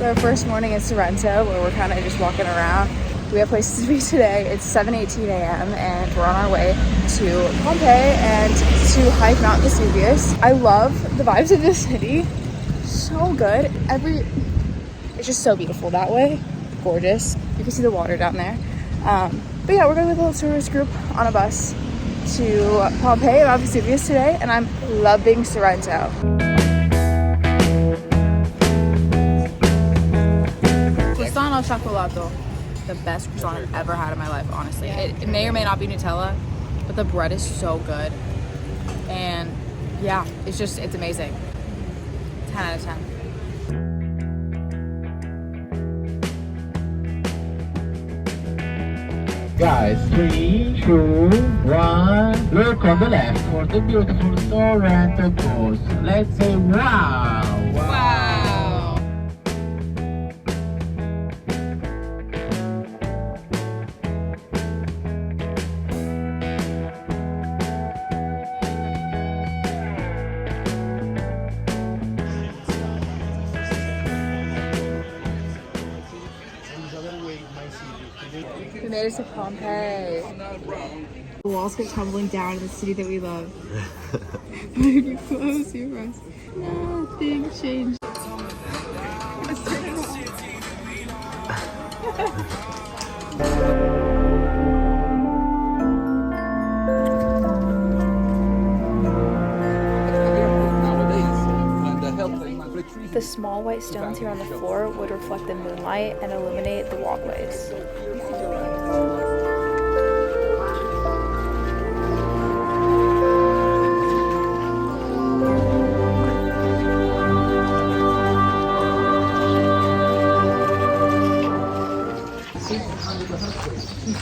our first morning in Sorrento, where we're kind of just walking around. We have places to be today. It's 7:18 a.m. and we're on our way to Pompeii and to hike Mt.Vesuvius. I love the vibes of this city. So good. It's just so beautiful that way. Gorgeous. You can see the water down there. But yeah, we're going with a little tourist group on a bus to Pompeii, Mt. Vesuvius today, and I'm loving Sorrento. Croissant al cioccolato. The best croissant I've ever had in my life, honestly. It may or may not be Nutella, but the bread is so good. And yeah, it's amazing. 10 out of 10. Guys, 3, 2, 1. Look on the left for the beautiful Sorrento coast. Let's say wow! Wow! We made it to Pompeii. The walls kept tumbling down in the city that we love. But if you close your eyes, nothing changed. The small white stones here on the floor would reflect the moonlight and illuminate the walkways.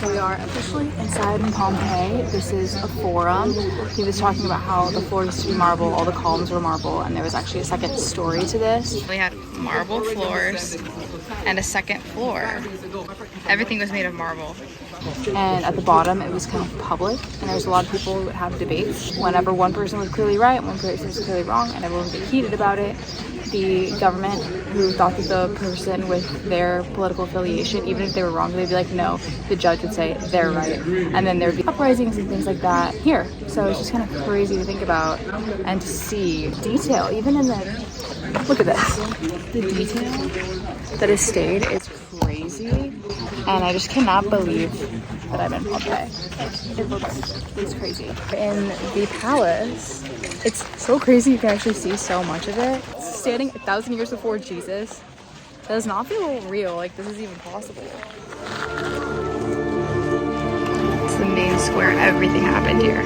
We are officially inside in Pompeii. This is a forum. He was talking about how the floor used to be marble, all the columns were marble, and there was actually a second story to this. We had marble floors and a second floor. Everything was made of marble. And at the bottom, it was kind of public, and there was a lot of people who would have debates. Whenever one person was clearly right, one person was clearly wrong, and everyone would get heated about it. The government, who thought that the person with their political affiliation, even if they were wrong, they'd be like, no, the judge would say they're right. And then there'd be uprisings and things like that here. So it's just kind of crazy to think about and to see detail, even in the, look at this. The detail that has stayed is crazy. And I just cannot believe that I'm in Pompeii. It's crazy. In the palace, it's so crazy, you can actually see so much of it. Standing 1,000 years before Jesus does not feel real, like this is even possible. It's the main square, everything happened here.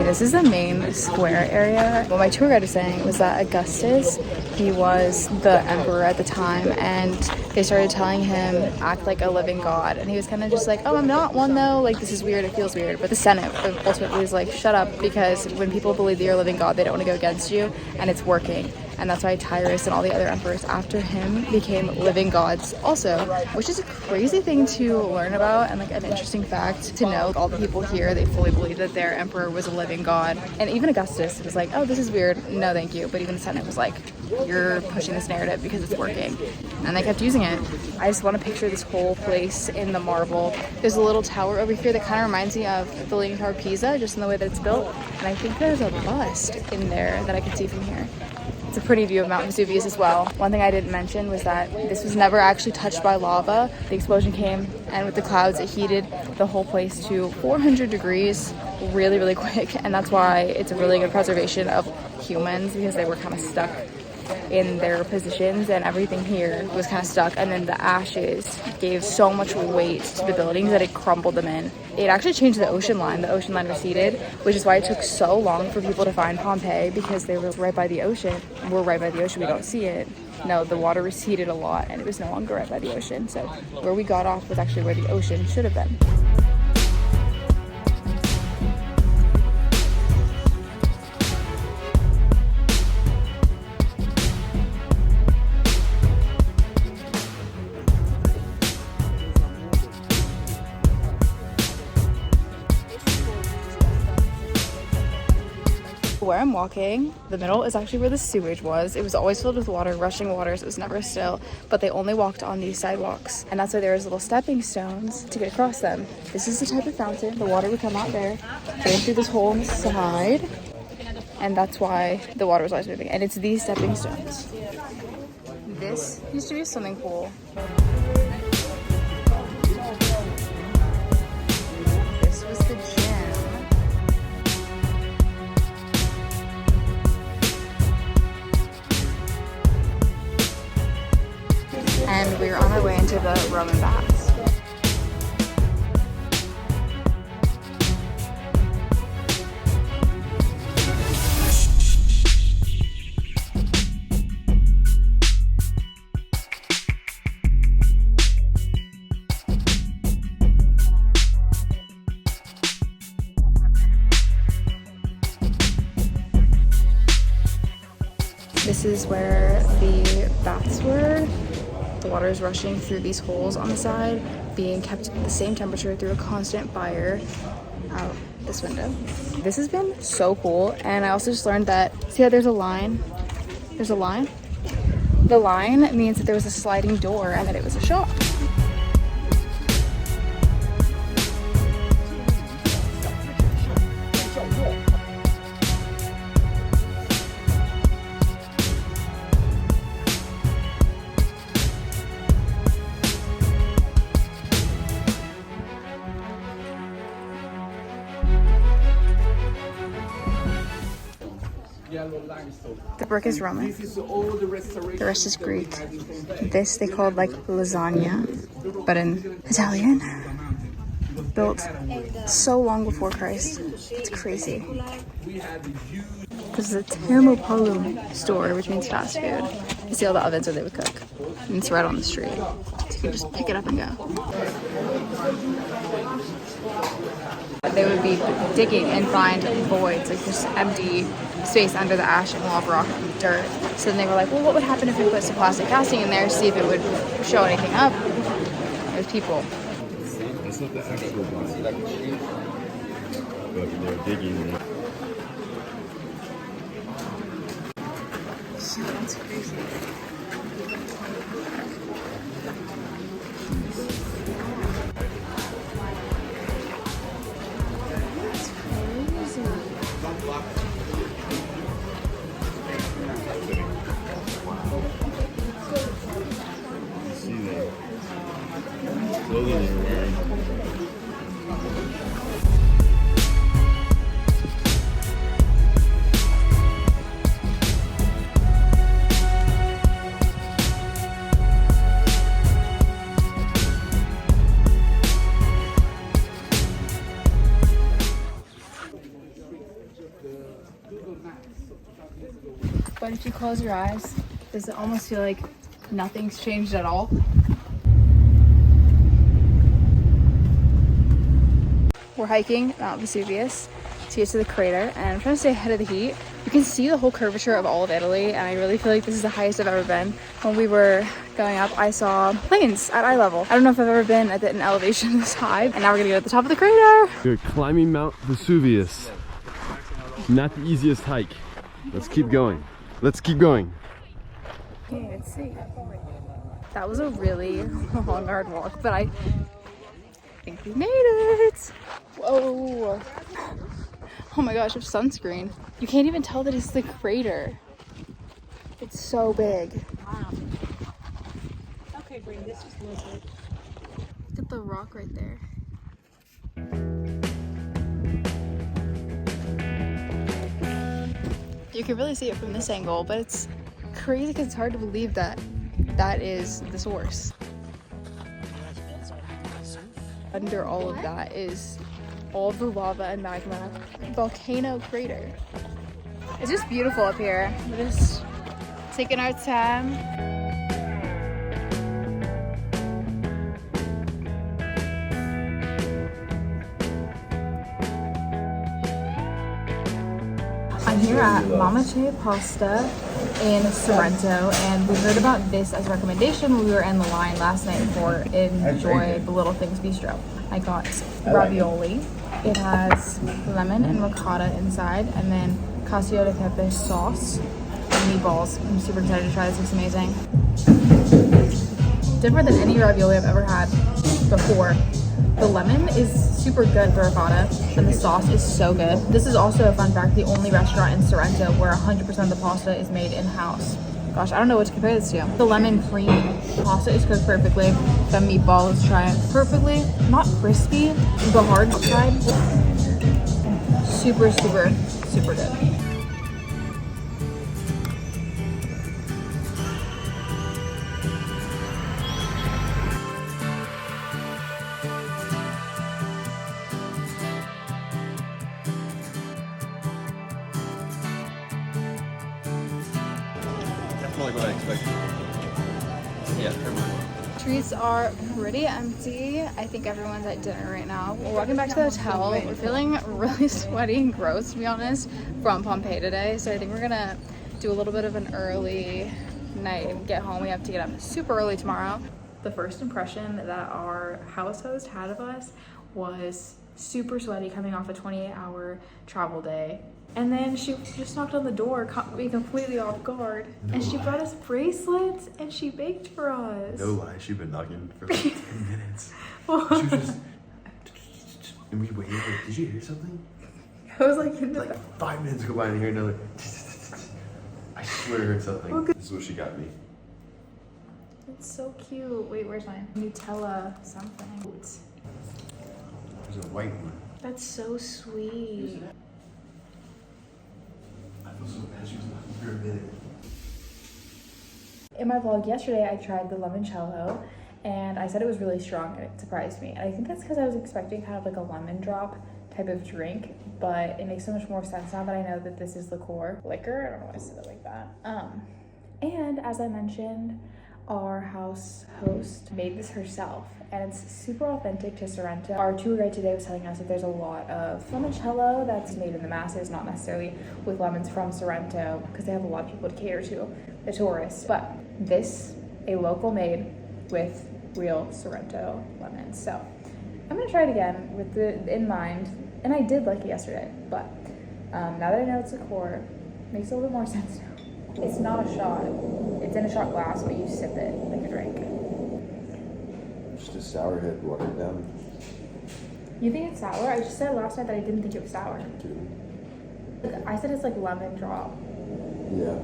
This is the main square area. What my tour guide was saying was that Augustus, he was the emperor at the time, and they started telling him, act like a living god. And he was kind of just like, oh, I'm not one though. Like, this is weird, it feels weird. But the Senate ultimately was like, shut up, because when people believe that you're a living god, they don't want to go against you, and it's working. And that's why Tyrus and all the other emperors after him became living gods also, which is a crazy thing to learn about and like an interesting fact to know. All the people here, they fully believe that their emperor was a living god. And even Augustus was like, oh, this is weird, no thank you. But even the Senate was like, you're pushing this narrative because it's working. And they kept using it. I just want to picture this whole place in the marble. There's a little tower over here that kind of reminds me of the Leaning Tower of Pisa, just in the way that it's built. And I think there's a bust in there that I can see from here. It's a pretty view of Mt. Vesuvius as well. One thing I didn't mention was that this was never actually touched by lava. The explosion came, and with the clouds, it heated the whole place to 400 degrees really, really quick. And that's why it's a really good preservation of humans, because they were kind of stuck in their positions and everything here was kind of stuck. And then the ashes gave so much weight to the buildings that it crumbled them in. It actually changed the ocean line. The ocean line receded, which is why it took so long for people to find Pompeii, because they were right by the ocean. We're right by the ocean, we don't see it. No, the water receded a lot and it was no longer right by the ocean. So where we got off was actually where the ocean should have been. Where I'm walking, the middle is actually where the sewage was. It was always filled with water, rushing waters. It was never still, but they only walked on these sidewalks. And that's why there was little stepping stones to get across them. This is the type of fountain. The water would come out there, drain through this hole on the side. And that's why the water was always moving. And it's these stepping stones. This used to be a swimming pool. This was the gym. And we were on our way into the Roman baths. This is where the baths were. The water is rushing through these holes on the side, being kept at the same temperature through a constant fire out this window. This has been so cool, and I also just learned that, see how there's a line? There's a line? The line means that there was a sliding door and that it was a shop. The brick is Roman. The rest is Greek. This they called like lasagna, but in Italian. Built so long before Christ. It's crazy. This is a Thermopylae store, which means fast food. You see all the ovens where they would cook. And it's right on the street. So you can just pick it up and go. They would be digging and find voids, like just empty space under the ash and lava rock and dirt. So then they were like, well, what would happen if we put some plastic casting in there, see if it would show anything up? There's people. That's not the actual body, but they're digging. That's crazy. But if you close your eyes, does it almost feel like nothing's changed at all? We're hiking Mt.Vesuvius to get to the crater, and I'm trying to stay ahead of the heat. You can see the whole curvature of all of Italy, and I really feel like this is the highest I've ever been. When we were going up, I saw planes at eye level. I don't know if I've ever been at an elevation this high, and now we're gonna go to the top of the crater. We're climbing Mount Vesuvius. Not the easiest hike. Let's keep going. Let's keep going. Okay, let's see. That was a really long, hard walk, but I think we made it. Whoa. Oh my gosh, I have sunscreen. You can't even tell that it's the crater. It's so big. Wow. Okay, bring this just a little bit. Look at the rock right there. You can really see it from this angle, but it's crazy because it's hard to believe that that is the source. Under all of that is all the lava and magma volcano crater. It's just beautiful up here. We're just taking our time. I'm here at Mt.Vesuvius Pasta in Sorrento, and we heard about this as a recommendation when we were in the line last night for Enjoy the Little Things Bistro. I got ravioli. It has lemon and ricotta inside, and then cacio de pepe sauce and meatballs. I'm super excited to try this. Looks amazing. Different than any ravioli I've ever had before. The lemon is super good for ricotta, and the sauce is so good. This is also a fun fact, the only restaurant in Sorrento where 100% of the pasta is made in-house. Gosh, I don't know what to compare this to. The lemon cream pasta is cooked perfectly. The meatballs try it perfectly. Not crispy, the hard side. Super, super, super good. That's more like what I expected. Yeah, come on. Streets are pretty empty. I think everyone's at dinner right now. We're walking back to the hotel. We're feeling really sweaty and gross, to be honest, from Pompeii today. So I think we're gonna do a little bit of an early night and get home. We have to get up super early tomorrow. The first impression that our house host had of us was super sweaty coming off a 28-hour travel day. And then she just knocked on the door, caught me completely off guard. And she brought us bracelets and she baked for us. No lie, she'd been knocking for like 10 minutes. Well, She was just... And we waited. Did you hear something? I was like, in the Like 5 minutes go by and hear another... I swear I heard something. This is what she got me. It's so cute. Wait, where's mine? Nutella something. There's a white one. That's so sweet. I feel so bad. She was knocking for a minute. In my vlog yesterday, I tried the limoncello and I said it was really strong and it surprised me. And I think that's because I was expecting kind of like a lemon drop type of drink, but it makes so much more sense now that I know that this is liqueur. Liquor? I don't know why I said it like that. And as I mentioned, our house host made this herself and it's super authentic to Sorrento. Our tour guide today was telling us that there's a lot of limoncello that's made in the masses, not necessarily with lemons from Sorrento, because they have a lot of people to cater to, the tourists. But this, a local made with real Sorrento lemons. So I'm gonna try it again with it in mind. And I did like it yesterday, but now that I know it's liqueur, it makes a little bit more sense now. It's not a shot. It's in a shot glass, but you sip it like a drink. Just a sour head watered down. You think it's sour? I just said last night that I didn't think it was sour. Dude. I said it's like lemon drop. Yeah.